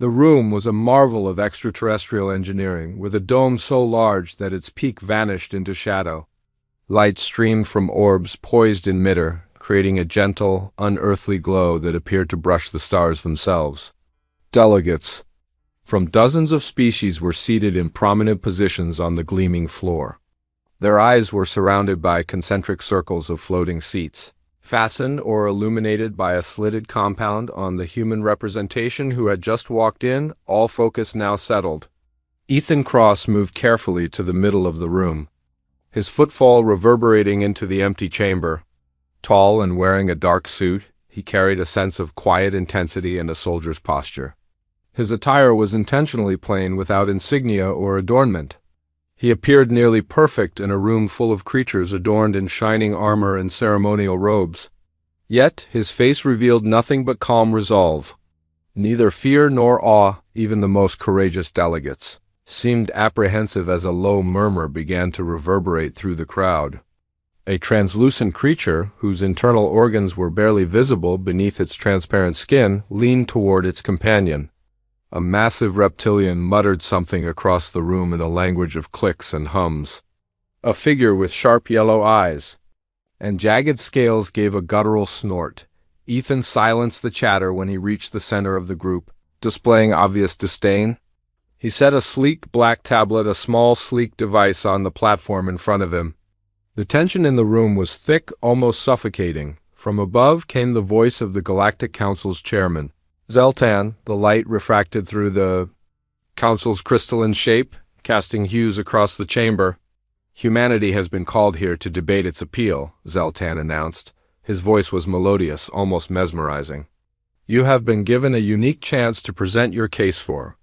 The room was a marvel of extraterrestrial engineering, with a dome so large that its peak vanished into shadow. Light streamed from orbs poised in midair, creating a gentle, unearthly glow that appeared to brush the stars themselves. Delegates from dozens of species were seated in prominent positions on the gleaming floor. Their eyes were surrounded by concentric circles of floating seats, fastened or illuminated by a slitted compound on the human representation who had just walked in, all focus now settled. Ethan Cross moved carefully to the middle of the room, his footfall reverberating into the empty chamber. Tall and wearing a dark suit, he carried a sense of quiet intensity and a soldier's posture. His attire was intentionally plain, without insignia or adornment. He appeared nearly perfect in a room full of creatures adorned in shining armor and ceremonial robes. Yet his face revealed nothing but calm resolve. Neither fear nor awe, even the most courageous delegates, seemed apprehensive as a low murmur began to reverberate through the crowd. A translucent creature, whose internal organs were barely visible beneath its transparent skin, leaned toward its companion. A massive reptilian muttered something across the room in a language of clicks and hums. A figure with sharp yellow eyes and jagged scales gave a guttural snort. Ethan silenced the chatter when he reached the center of the group, displaying obvious disdain. He set a sleek black tablet, a small sleek device, on the platform in front of him. The tension in the room was thick, almost suffocating. From above came the voice of the Galactic Council's chairman, Zeltan. The light refracted through the council's crystalline shape, casting hues across the chamber. "Humanity has been called here to debate its appeal," Zeltan announced. His voice was melodious, almost mesmerizing. "You have been given a unique chance to present your case for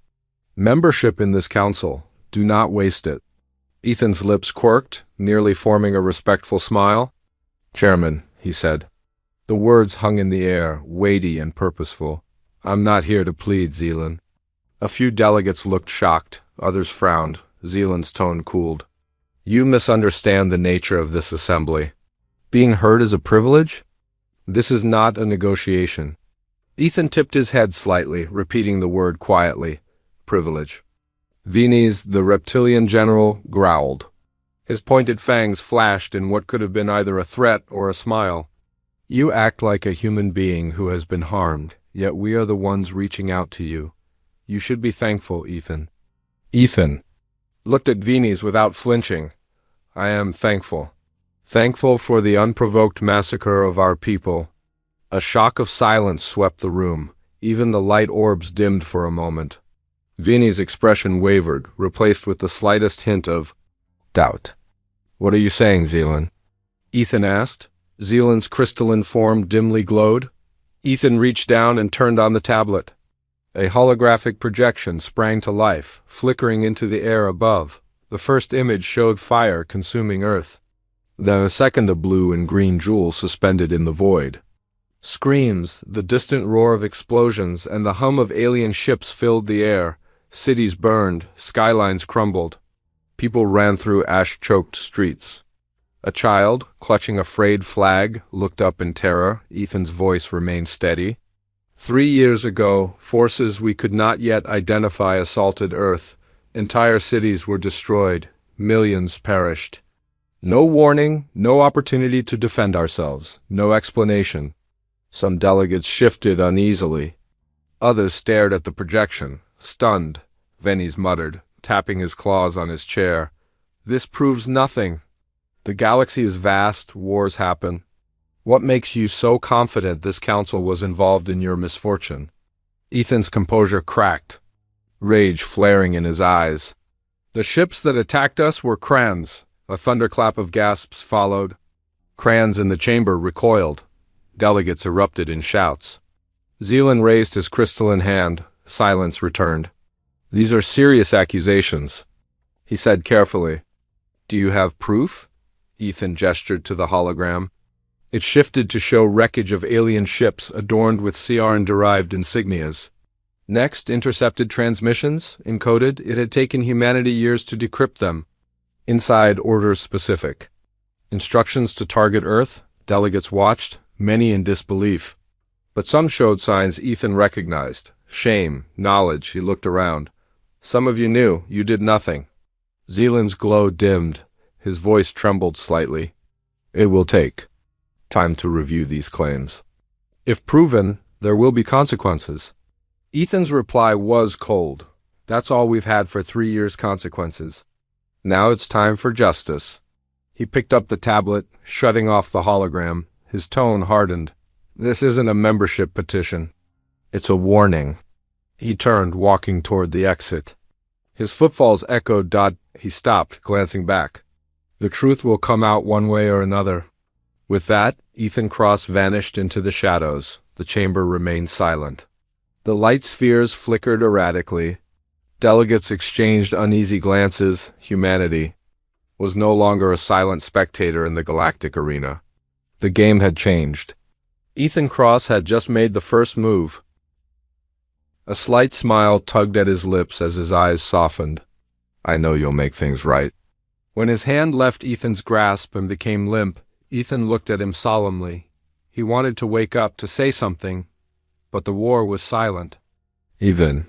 membership in this council. Do not waste it." Ethan's lips quirked, nearly forming a respectful smile. "Chairman," he said. The words hung in the air, weighty and purposeful. "I'm not here to plead, Zealand." A few delegates looked shocked, others frowned. Zealand's tone cooled. "You misunderstand the nature of this assembly. Being heard is a privilege? This is not a negotiation." Ethan tipped his head slightly, repeating the word quietly. Privilege. Vinis, the reptilian general, growled. His pointed fangs flashed in what could have been either a threat or a smile. "You act like a human being who has been harmed, yet we are the ones reaching out to you. You should be thankful, Ethan." Ethan looked at Vinis without flinching. "I am thankful. Thankful for the unprovoked massacre of our people." A shock of silence swept the room. Even the light orbs dimmed for a moment. Vinis' expression wavered, replaced with the slightest hint of doubt. "What are you saying, Zealand?" Ethan asked. Zealand's crystalline form dimly glowed. Ethan reached down and turned on the tablet. A holographic projection sprang to life, flickering into the air above. The first image showed fire consuming Earth. Then a second, a blue and green jewel suspended in the void. Screams, the distant roar of explosions, and the hum of alien ships filled the air. Cities burned, skylines crumbled. People ran through ash-choked streets. A child, clutching a frayed flag, looked up in terror. Ethan's voice remained steady. 3 years ago, forces we could not yet identify assaulted Earth. Entire cities were destroyed. Millions perished. No warning, no opportunity to defend ourselves, no explanation. Some delegates shifted uneasily. Others stared at the projection, stunned. Vinis muttered, tapping his claws on his chair. "This proves nothing. The galaxy is vast, wars happen. What makes you so confident this council was involved in your misfortune?" Ethan's composure cracked, rage flaring in his eyes. "The ships that attacked us were Krans." A thunderclap of gasps followed. Krans in the chamber recoiled. Delegates erupted in shouts. Zealand raised his crystalline hand. Silence returned. "These are serious accusations," he said carefully. "Do you have proof?" Ethan gestured to the hologram. It shifted to show wreckage of alien ships adorned with Ciaran-derived insignias. Next, intercepted transmissions, encoded. It had taken humanity years to decrypt them. Inside, orders specific. Instructions to target Earth. Delegates watched, many in disbelief. But some showed signs Ethan recognized. Shame, knowledge, he looked around. Some of you knew, you did nothing. Zealand's glow dimmed. His voice trembled slightly. It will take time to review these claims. If proven, there will be consequences. Ethan's reply was cold. That's all we've had for 3 years' consequences. Now it's time for justice. He picked up the tablet, shutting off the hologram. His tone hardened. This isn't a membership petition. It's a warning. He turned, walking toward the exit. His footfalls echoed. He stopped, glancing back. The truth will come out one way or another. With that, Ethan Cross vanished into the shadows. The chamber remained silent. The light spheres flickered erratically. Delegates exchanged uneasy glances. Humanity was no longer a silent spectator in the galactic arena. The game had changed. Ethan Cross had just made the first move. A slight smile tugged at his lips as his eyes softened. I know you'll make things right. When his hand left Ethan's grasp and became limp, Ethan looked at him solemnly. He wanted to wake up, to say something, but the war was silent. Even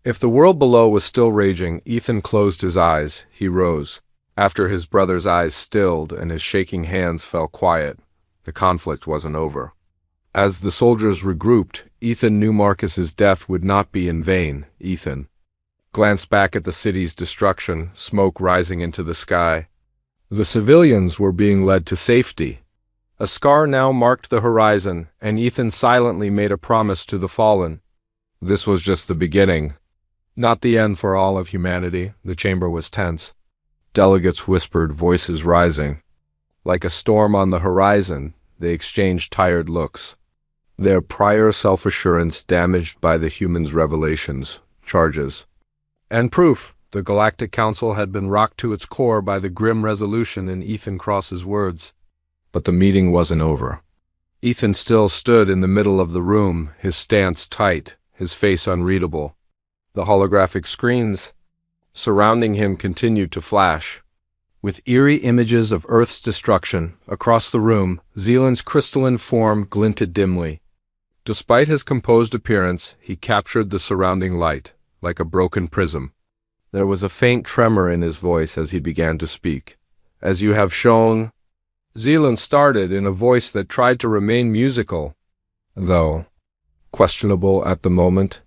if the world below was still raging, Ethan closed his eyes. He rose. After his brother's eyes stilled and his shaking hands fell quiet, the conflict wasn't over. As the soldiers regrouped, Ethan knew Marcus's death would not be in vain. Ethan glanced back at the city's destruction, smoke rising into the sky. The civilians were being led to safety. A scar now marked the horizon, and Ethan silently made a promise to the fallen. This was just the beginning. Not the end for all of humanity. The chamber was tense. Delegates whispered, voices rising. Like a storm on the horizon, they exchanged tired looks. Their prior self-assurance damaged by the humans' revelations, charges, and proof. The Galactic Council had been rocked to its core by the grim resolution in Ethan Cross's words. But the meeting wasn't over. Ethan still stood in the middle of the room, his stance tight, his face unreadable. The holographic screens surrounding him continued to flash. With eerie images of Earth's destruction, across the room, Zealand's crystalline form glinted dimly. Despite his composed appearance, he captured the surrounding light, like a broken prism. There was a faint tremor in his voice as he began to speak. As you have shown, Zealand started in a voice that tried to remain musical, though questionable at the moment.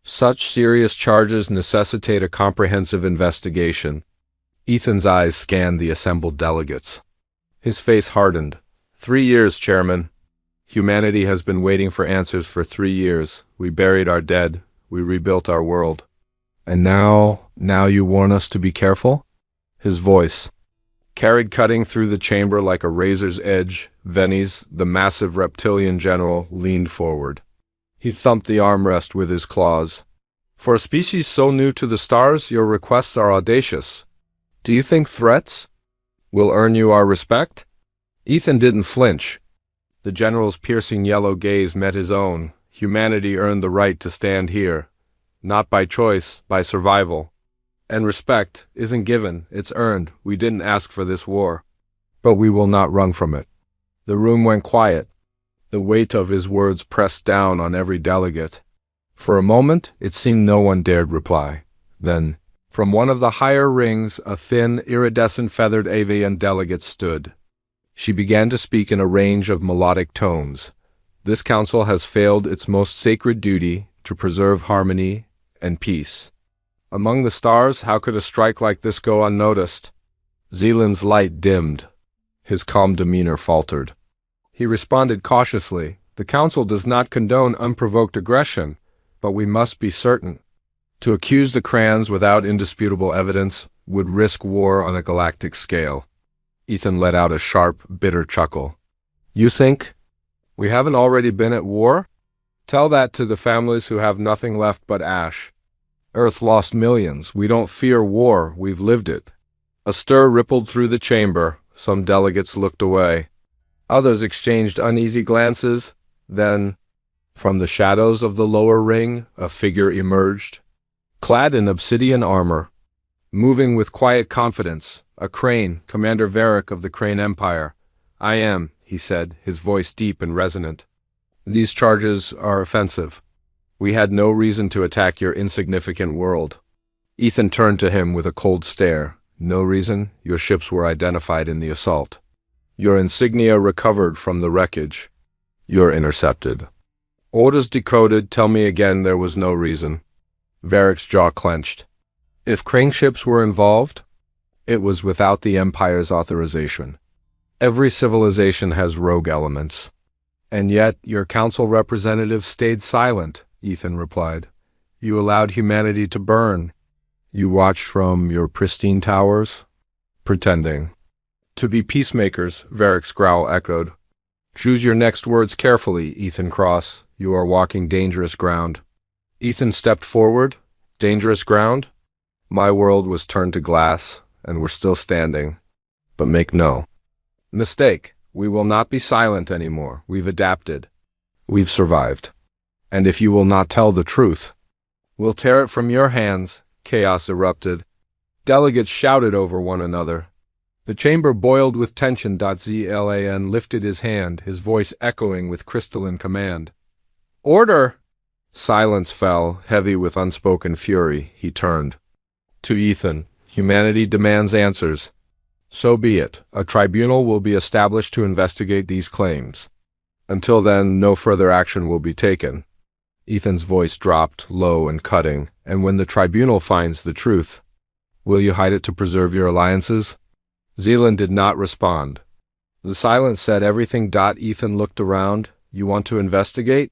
Such serious charges necessitate a comprehensive investigation. Ethan's eyes scanned the assembled delegates. His face hardened. 3 years, Chairman. Humanity has been waiting for answers for 3 years. We buried our dead. We rebuilt our world. And now you warn us to be careful? His voice carried cutting through the chamber like a razor's edge. Venice, the massive reptilian general, leaned forward. He thumped the armrest with his claws. For a species so new to the stars, your requests are audacious. Do you think threats will earn you our respect? Ethan didn't flinch. The general's piercing yellow gaze met his own. Humanity earned the right to stand here. Not by choice, by survival. And respect isn't given, it's earned. We didn't ask for this war. But we will not run from it. The room went quiet. The weight of his words pressed down on every delegate. For a moment, it seemed no one dared reply. Then, from one of the higher rings, a thin, iridescent feathered avian delegate stood. She began to speak in a range of melodic tones. This council has failed its most sacred duty to preserve harmony and peace. Among the stars, how could a strike like this go unnoticed? Zealand's light dimmed. His calm demeanor faltered. He responded cautiously. The council does not condone unprovoked aggression, but we must be certain. To accuse the Crans without indisputable evidence would risk war on a galactic scale. Ethan let out a sharp, bitter chuckle. You think we haven't already been at war? Tell that to the families who have nothing left but ash. Earth lost millions. We don't fear war. We've lived it. A stir rippled through the chamber. Some delegates looked away. Others exchanged uneasy glances. Then, from the shadows of the lower ring, a figure emerged. Clad in obsidian armor, moving with quiet confidence, a Crane, Commander Varric of the Crane Empire. I am, he said, his voice deep and resonant. These charges are offensive. We had no reason to attack your insignificant world. Ethan turned to him with a cold stare. No reason? Your ships were identified in the assault. Your insignia recovered from the wreckage. You're intercepted. Orders decoded. Tell me again there was no reason. Varric's jaw clenched. If Krang ships were involved, it was without the Empire's authorization. Every civilization has rogue elements. And yet, your council representative stayed silent, Ethan replied. You allowed humanity to burn. You watched from your pristine towers? Pretending. To be peacemakers, Varric's growl echoed. Choose your next words carefully, Ethan Cross. You are walking dangerous ground. Ethan stepped forward. Dangerous ground? My world was turned to glass, and we're still standing. But make no mistake. We will not be silent anymore. We've adapted. We've survived. And if you will not tell the truth, we'll tear it from your hands. Chaos erupted. Delegates shouted over one another. The chamber boiled with tension. Zlan lifted his hand, his voice echoing with crystalline command. Order! Silence fell, heavy with unspoken fury. He turned. To Ethan, humanity demands answers. So be it. A tribunal will be established to investigate these claims. Until then, no further action will be taken. Ethan's voice dropped, low and cutting. And when the tribunal finds the truth, will you hide it to preserve your alliances? Zealand did not respond. The silence said everything. Ethan looked around. You want to investigate?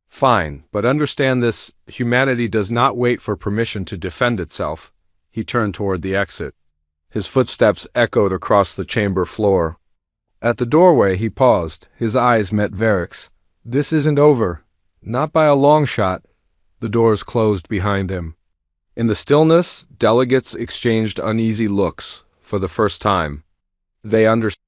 Fine, but understand this. Humanity does not wait for permission to defend itself. He turned toward the exit. His footsteps echoed across the chamber floor. At the doorway, he paused. His eyes met Varric's. This isn't over. Not by a long shot. The doors closed behind him. In the stillness, delegates exchanged uneasy looks. For the first time, they understood.